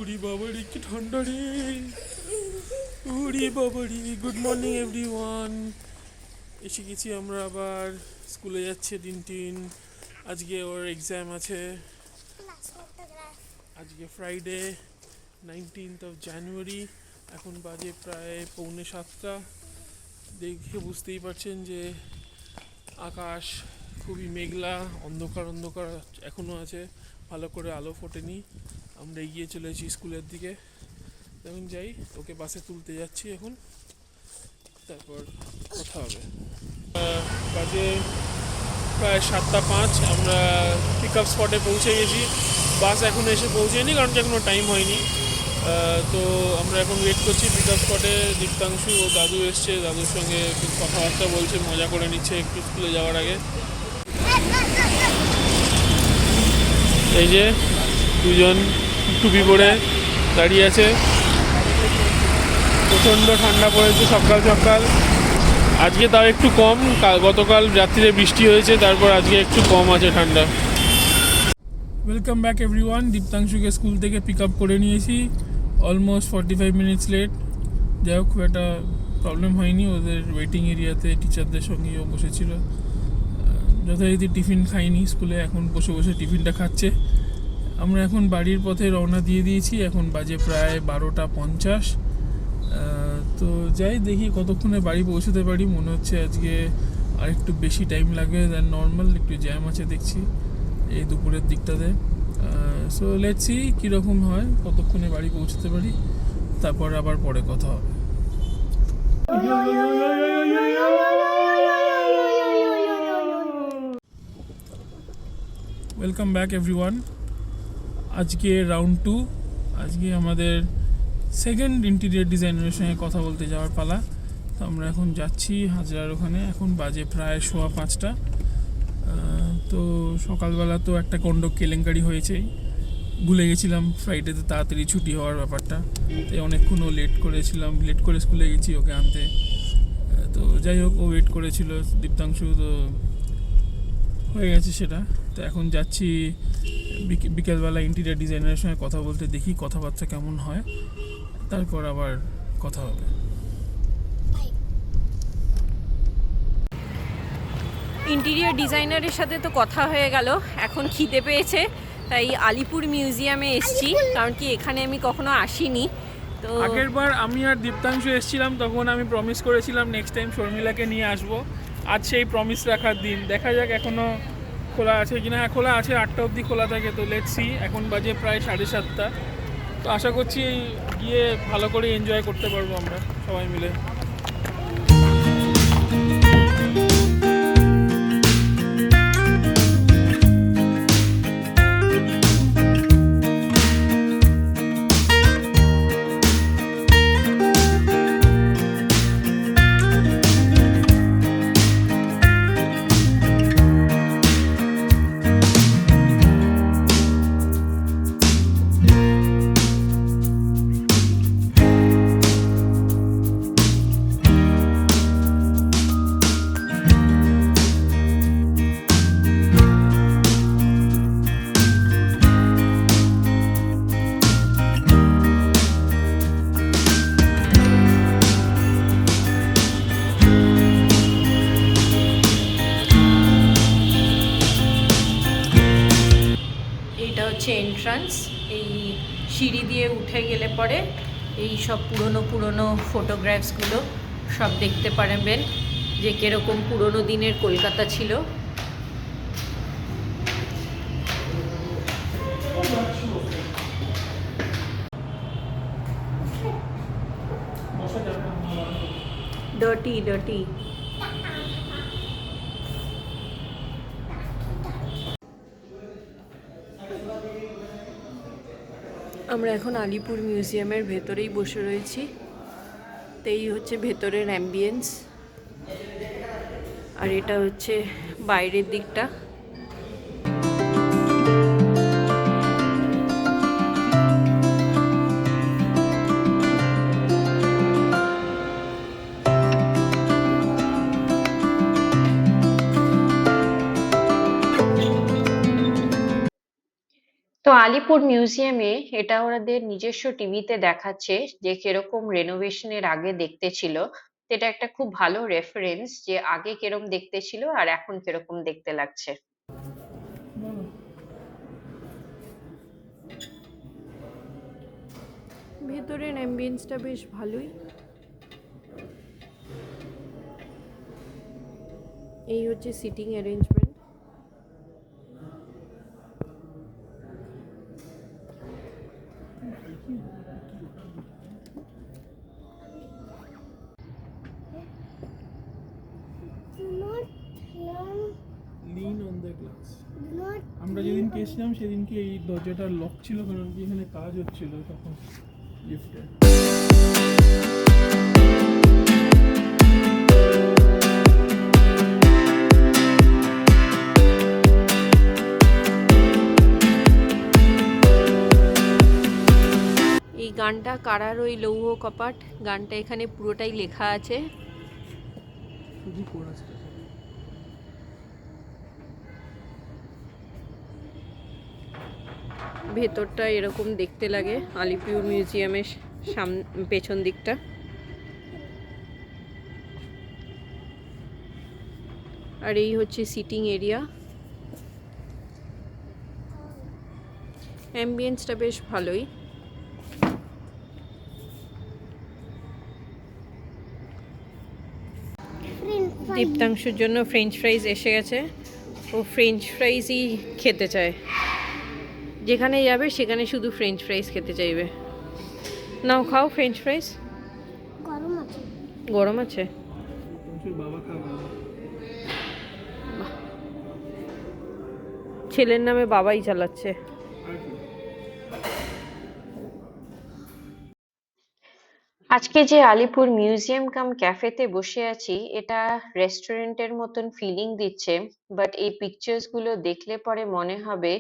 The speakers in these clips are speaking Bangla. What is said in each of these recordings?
উড়ি বাবারি কি ঠান্ডা রে। উড়ি বাবারি। Good morning everyone. এসে গেছি আমরা আবার। স্কুলে যাচ্ছে টিন। আজকে ওর এক্সাম আছে। আজকে ফ্রাইডে 19 জানুয়ারি। এখন বাজে প্রায় 6:45। দেখে বুঝতেই পারছেন যে আকাশ খুবই মেঘলা, অন্ধকার অন্ধকার এখনও আছে, ভালো করে আলো ফোটেনি। আমরা এগিয়ে চলেছি স্কুলের দিকে। এখন যাই, ওকে বাসে তুলতে যাচ্ছি এখন, তারপর কথা হবে। বাজে প্রায় 7:05। আমরা পিক আপ স্পটে পৌঁছে গেছি। বাস এখন এসে পৌঁছেনি কারণ কি এখনও টাইম হয়নি। তো আমরা এখন ওয়েট করছি পিক আপ স্পটে। দীপ্তাংশু ও দাদু এসছে, দাদুর সঙ্গে একটু কথাবার্তা বলছে, মজা করে নিচ্ছে একটু স্কুলে যাওয়ার আগে। এই যে দুজন টুপি পরে দাঁড়িয়ে আছে। প্রচণ্ড ঠান্ডা পড়েছে সকাল সকাল। আজকে তাও একটু কম, গতকাল রাত্রিরে বৃষ্টি হয়েছে, তারপর আজকে একটু কম আছে ঠান্ডা। Welcome back everyone. দীপ্তাংশুকে স্কুল থেকে পিক আপ করে নিয়েছি। Almost 45 minutes late. যাই হোক, খুব একটা প্রবলেম হয়নি। ওদের ওয়েটিং এরিয়াতে টিচারদের সঙ্গেও বসেছিল। যথারীতি টিফিন খাইনি স্কুলে, এখন বসে বসে টিফিনটা খাচ্ছে। আমরা এখন বাড়ির পথে রওনা দিয়ে দিয়েছি। এখন বাজে প্রায় 12:50। তো যাই, দেখি কতক্ষণে বাড়ি পৌঁছতে পারি। মনে হচ্ছে আজকে আর একটু বেশি টাইম লাগবে দ্যান নর্মাল। একটু জ্যাম আছে দেখছি এই দুপুরের দিকটাতে। সো লেটস সি কীরকম হয়, কতক্ষণে বাড়ি পৌঁছতে পারি, তারপর আবার পরে কথা হবে। Welcome back everyone. আজকে রাউন্ড 2। আজকে আমাদের সেকেন্ড ইন্টেরিয়র ডিজাইনারের সঙ্গে কথা বলতে যাওয়ার পালা। তো আমরা এখন যাচ্ছি হাজার ওখানে। এখন বাজে প্রায় 5:15। তো সকালবেলা তো একটা কন্ডক কেলেঙ্কারি হয়েছেই, ভুলে গেছিলাম ফ্রাইডেতে তাড়াতাড়ি ছুটি হওয়ার ব্যাপারটা। তাই অনেকক্ষণও লেট করে স্কুলে গেছি ওকে আনতে। তো যাই হোক, ও ওয়েট করেছিল দীপ্তাংশু, তো হয়ে গেছে সেটা। তো এখন যাচ্ছি বিকেলবেলা ইন্টেরিয়র ডিজাইনারের সঙ্গে কথা বলতে, দেখি কথাবার্তা কেমন হয়, তারপর আবার কথা হবে। ইন্টেরিয়র ডিজাইনারের সাথে তো কথা হয়ে গেল। এখন খিদে পেয়েছে, তাই আলিপুর মিউজিয়ামে এসেছি, কারণ কি এখানে আমি কখনো আসিনি। তো আগের বার আমি আর দীপ্তাংশু এসেছিলাম, তখন আমি প্রমিস করেছিলাম নেক্সট টাইম শর্মিলাকে নিয়ে আসবো। আজ সেই প্রমিস রাখার দিন। দেখা যাক এখনও খোলা আছে কিনা। হ্যাঁ, খোলা আছে, 8টা অবধি খোলা থাকে। তো লেটস সি। এখন বাজে প্রায় 7:30। তো আশা করছি গিয়ে ভালো করে এনজয় করতে পারবো আমরা সবাই মিলে। এন্ট্রান্স। এই সিঁড়ি দিয়ে উঠে গেলে পরে এই সব পুরনো ফটোগ্রাফসগুলো সব দেখতে পারবেন, যে কিরকম পুরনো দিনের কলকাতা ছিল। ডার্টি আমরা এখন আলিপুর মিউজিয়ামের ভেতরেই বসে রয়েছি। তো এই হচ্ছে ভেতরের অ্যাম্বিয়েন্স, আর এটা হচ্ছে বাইরের দিকটা। তো আলিপুর মিউজিয়ামে এটা ওদের নিজস্ব টিভিতে দেখাচ্ছে যে কিরকম রেনোভেশনের আগে দেখতে ছিল। তো এটা একটা খুব ভালো রেফারেন্স যে আগে কিরকম দেখতে ছিল আর এখন কিরকম দেখতে লাগছে। ভেতরের অ্যাম্বিয়েন্সটা বেশ ভালোই। এই হচ্ছে sitting arrangement. Lean on the glass. আমরা যেদিন গেছিলাম সেদিনকে এই দরজাটার লক ছিল, কারণ কি এখানে কাজ হচ্ছিল তখন লিফটে। এই গানটা কারার ওই লৌহ কপাট গানটা এখানে পুরোটাই লেখা আছে। শুধু কোরাসটা। ভেতরটা এরকম দেখতে লাগে আলিপুর মিউজিয়ামের পেছন দিকটা। আর এই হচ্ছে সিটিং এরিয়া। অ্যাম্বিয়েন্সটা বেশ ভালোই। দীপ্তাংশুর জন্য ফ্রেঞ্চ ফ্রাইজ এসে গেছে। ও ফ্রেঞ্চ ফ্রাইজই খেতে চায়, যেখানে যাবে সেখানে শুধু ফ্রেঞ্চ ফ্রাইজ খেতে চাইবে। নাও খাও ফ্রেঞ্চ ফ্রাইজ। গরম আছে। গরম আছে? বাবা খাবে। ছেলের নামে বাবাই চালাচ্ছে। আজকে যে আলিপুর মিউজিয়াম কাম ক্যাফেতে বসে আছি, এটা রেস্টুরেন্টের মতন ফিলিং দিচ্ছে, বাট এই পিকচার্স গুলো দেখলে পরে মনে হবে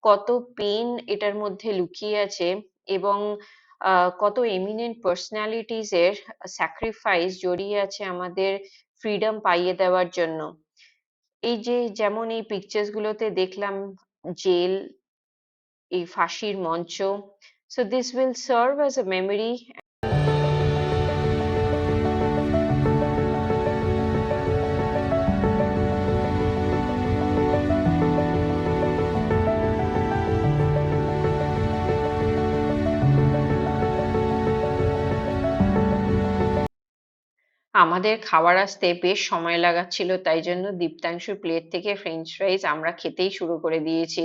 কত পেন এটার মধ্যে লুকিয়ে আছে এবং কত এমিনেন্ট পার্সোনালিটিস এর স্যাক্রিফাইস জড়িয়ে আছে আমাদের ফ্রিডম পাইয়ে দেওয়ার জন্য। এই যে যেমন এই পিকচার্স গুলোতে দেখলাম জেল, এই ফাঁসির মঞ্চ, so this will serve as a memory. আমাদের খাবার আসতে বেশ সময় লাগাচ্ছিল, তাই জন্য দীপ্তাংশুর প্লেট থেকে ফ্রেঞ্চ ফ্রাইজ আমরা খেতেই শুরু করে দিয়েছি।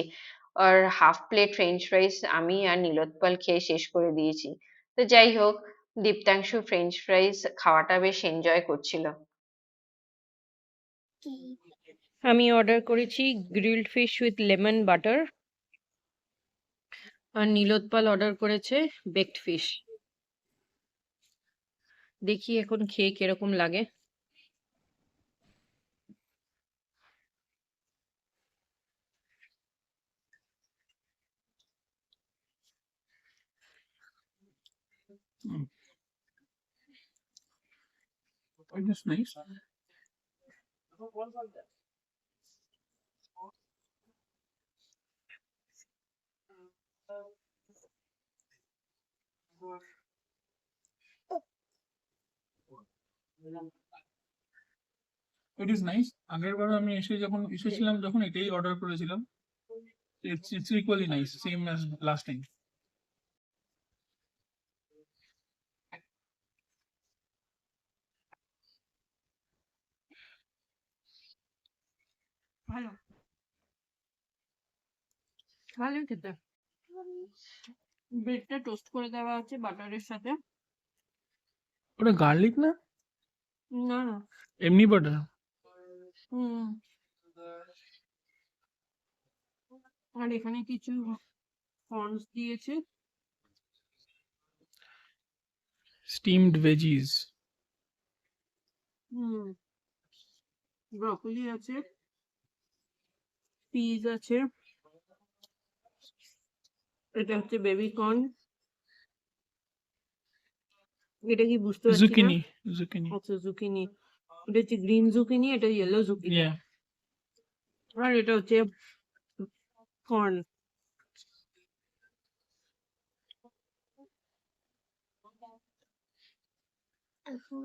আর হাফ প্লেট ফ্রেঞ্চ ফ্রাইজ আমি আর নীলোৎপল খেয়ে শেষ করে দিয়েছি। তো যাই হোক, দীপ্তাংশু ফ্রেঞ্চ ফ্রাইজ খাওয়াটা বেশ এনজয় করছিল। আমি অর্ডার করেছি grilled fish with lemon butter, আর নীলোৎপল অর্ডার করেছে বেকড ফিশ। দেখি এখন খেয়ে কিরকম লাগে। It is nice. It is nice. আগের বার আমি এসেছিলাম যখন এটাই অর্ডার করেছিলাম। It's equally nice, same as last time. ভালো, ভালোই খেতে। ব্রেডটা টোস্ট করে দেওয়া আছে বাটারের সাথে। ওটা গার্লিক না? না না, এমনি বাটার। আর এখানে কিছু কর্নস দিয়েছে, স্টিমড ভেজিস। ব্রকলি আছে, পিস আছে, এটা হচ্ছে বেবি কর্ন। এটা কি বুঝতে পারছি না। Zucchini, zucchini. আচ্ছা জুকিনি, এটা হচ্ছে গ্রিন জুকিনি, এটা ইয়েলো জুকিনি। আর এটা হচ্ছে কর্ন। এখন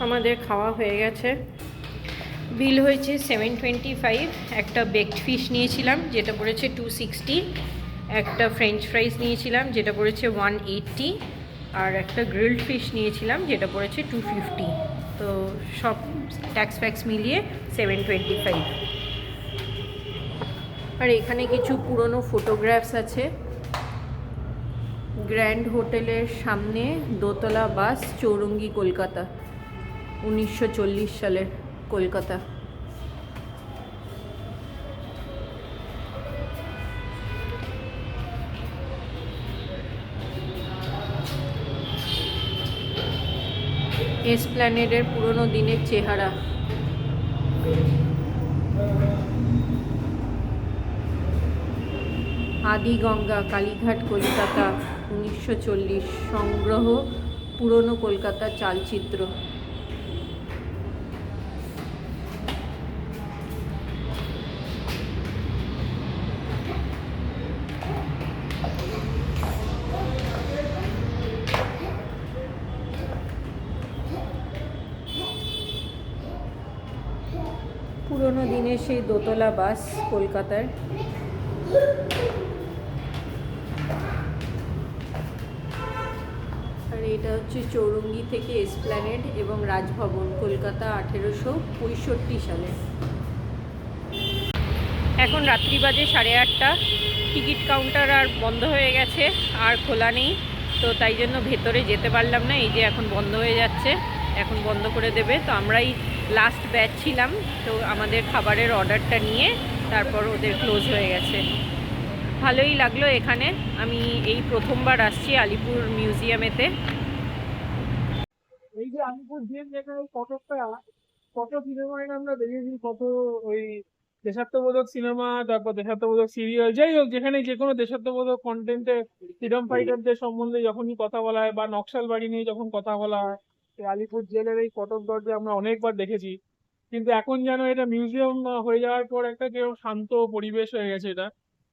আমাদের খাওয়া হয়ে গেছে। বিল হয়েছে 725। একটা বেকড ফিশ নিয়েছিলাম যেটা পড়েছে 260, একটা ফ্রেঞ্চ ফ্রাইজ নিয়েছিলাম যেটা পড়েছে 180, আর একটা গ্রিলড ফিশ নিয়েছিলাম যেটা পড়েছে 250। তো সব ট্যাক্স ফ্যাক্স মিলিয়ে 725। আর এখানে কিছু পুরনো ফটোগ্রাফস আছে। গ্র্যান্ড হোটেলের সামনে দোতলা বাস, চৌরঙ্গি, কলকাতা, 1940 সালের কলকাতা। এসপ্ল্যানেডের পুরনো দিনের চেহারা। আদিগঙ্গা, কালীঘাট, কলকাতা, 1940 সংগ্রহ, পুরনো কলকাতা চালচিত্র। পুরনো দিনের সেই দোতলা বাস কলকাতার। আর এটা হচ্ছে চৌরঙ্গি থেকে এসপ্ল্যানেড এবং রাজভবন, কলকাতা, 1865 সালে। এখন রাত্রি বাজে 8:30। টিকিট কাউন্টার আর বন্ধ হয়ে গেছে, আর খোলা নেই, তো তাই জন্য ভেতরে যেতে পারলাম না। এই যে এখন বন্ধ হয়ে যাচ্ছে, এখন বন্ধ করে দেবে। তো আমরাই লাস্ট ব্যাচ ছিলাম, তো আমাদের খাবারের অর্ডারটা নিয়ে তারপর ওদের ক্লোজ হয়ে গেছে। ভালোই লাগলো এখানে। আমি এই প্রথমবার আসছি আলিপুর মিউজিয়ামেতে। এই যে আলিপুর জেল যেখানে কটকটা, কত সিনেমায় আমরা দেখেছি, কত ওই দেশাত্মবোধক সিনেমা, তারপর দেশাত্মবোধক সিরিয়াল, যাই হোক যেখানে যে কোনো দেশাত্মবোধক কন্টেন্টে ফ্রিডম ফাইটারদের সম্বন্ধে যখনই কথা বলা হয় বা নকশাল বাড়ি নিয়ে যখন কথা বলা হয়, এই আলিপুর জেলের এই কটক দরজা আমরা অনেকবার দেখেছি। কিন্তু এখন যেন এটা মিউজিয়াম হয়ে যাওয়ার পর একটা কেউ শান্ত পরিবেশ হয়ে গেছে এটা।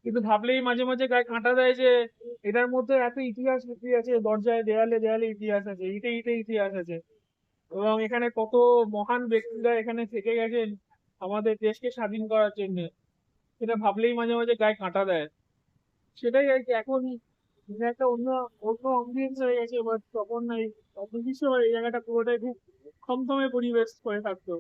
কিন্তু ভাবলেই মাঝে মাঝে গায়ে কাঁটা দেয় যে এটার মধ্যে এত ইতিহাস লুকিয়ে আছে, দরজায় দেয়ালে দেয়ালে ইতিহাস আছে, ইটে ইটে ইতিহাস আছে। এবং এখানে কত মহান ব্যক্তিরা এখানে থেকে গেছেন আমাদের দেশকে স্বাধীন করার জন্য, সেটা ভাবলেই মাঝে মাঝে গায়ে কাঁটা দেয়। সেটাই আর কি, এখন এটা একটা অন্য অন্য অ্যাম্বিয়েন্স হয়ে গেছে, বাট তখন এই অন্য কিছু এই জায়গাটা পুরোটাই খুব থমথমে পরিবেশ করে থাকতো।